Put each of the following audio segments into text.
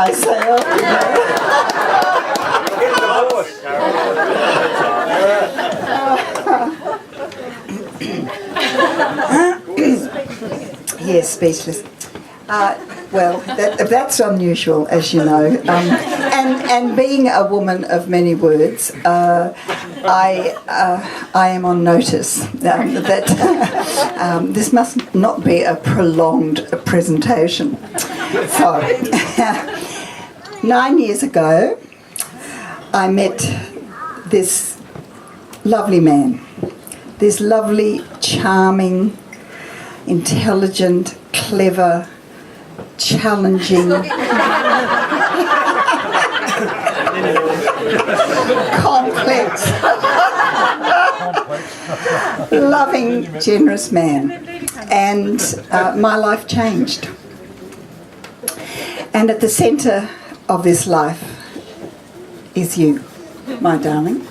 I say, yes, speechless. Well, that's unusual, as you know. And being a woman of many words, I am on notice that this must not be a prolonged presentation. So, 9 years ago, I met this lovely man, this lovely, charming, intelligent, clever, challenging, complex, loving, generous man. And my life changed. And at the centre of this life is you, my darling.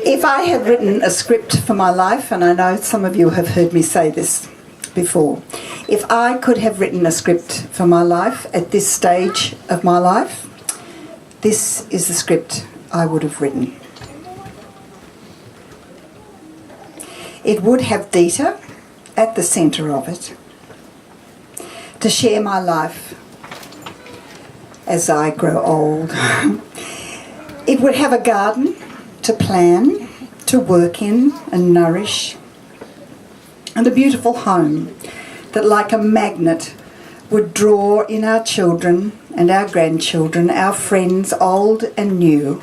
If I had written a script for my life, and I know some of you have heard me say this before, if I could have written a script for my life at this stage of my life, this is the script I would have written. It would have Dita at the centre of it, to share my life as I grow old. It would have a garden to plan, to work in and nourish, and a beautiful home that, like a magnet, would draw in our children and our grandchildren, our friends old and new,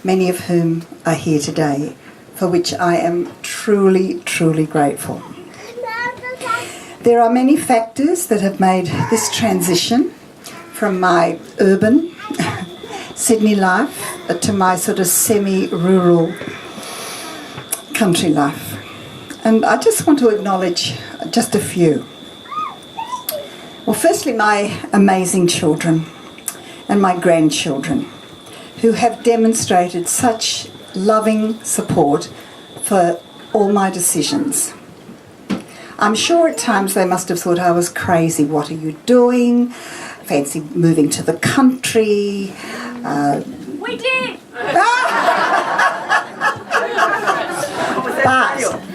many of whom are here today, for which I am truly, truly grateful. There are many factors that have made this transition from my urban Sydney life to my sort of semi-rural country life. And I just want to acknowledge just a few. Well, firstly, my amazing children and my grandchildren, who have demonstrated such loving support for all my decisions. I'm sure at times they must have thought I was crazy. What are you doing? Fancy moving to the country? We did!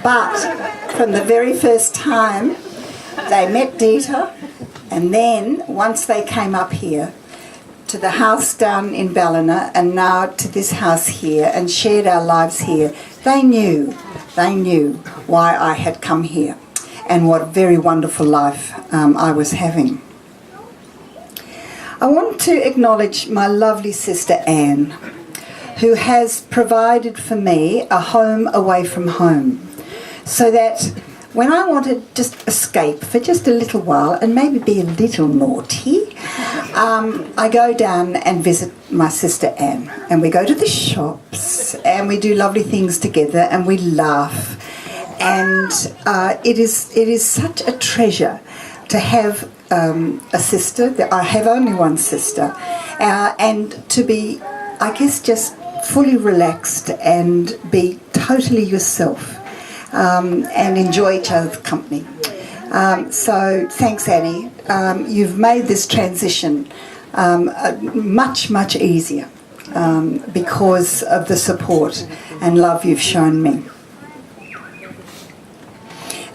But from the very first time they met Dita, and then once they came up here to the house down in Ballina and now to this house here and shared our lives here, they knew why I had come here and what a very wonderful life I was having. I want to acknowledge my lovely sister Anne, who has provided for me a home away from home, so that when I want to just escape for just a little while and maybe be a little naughty, I go down and visit my sister Anne, and we go to the shops and we do lovely things together and we laugh, and it is such a treasure to have a sister. I have only one sister, and to be, I guess, just fully relaxed and be totally yourself, and enjoy each other's company. So thanks, Annie. You've made this transition much, much easier because of the support and love you've shown me.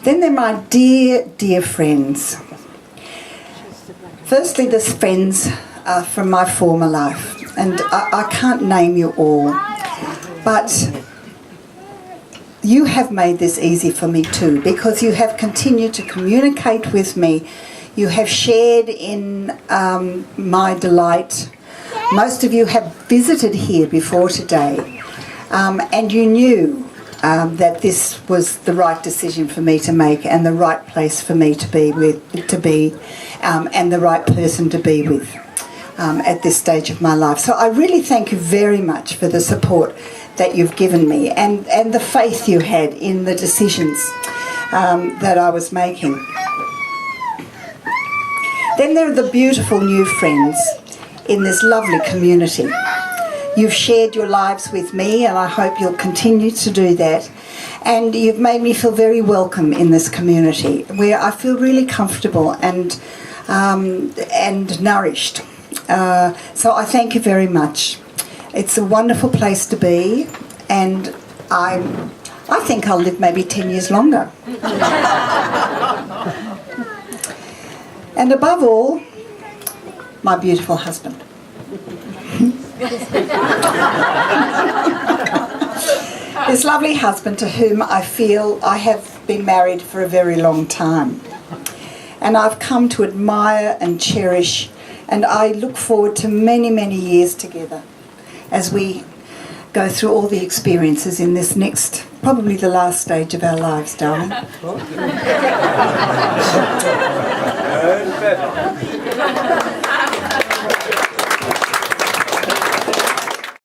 Then there are my dear, dear friends. Firstly, there's friends from my former life, and I can't name you all, but you have made this easy for me too, because you have continued to communicate with me. You have shared in my delight. Most of you have visited here before today, and you knew that this was the right decision for me to make and the right place for me to be and the right person to be with at this stage of my life. So I really thank you very much for the support that you've given me and the faith you had in the decisions that I was making. Then there are the beautiful new friends in this lovely community. You've shared your lives with me, and I hope you'll continue to do that. And you've made me feel very welcome in this community, where I feel really comfortable and nourished. So I thank you very much. It's a wonderful place to be, and I think I'll live maybe 10 years longer. And above all, my beautiful husband. This lovely husband to whom I feel I have been married for a very long time. And I've come to admire and cherish, and I look forward to many, many years together as we go through all the experiences in this next, probably the last stage of our lives, darling.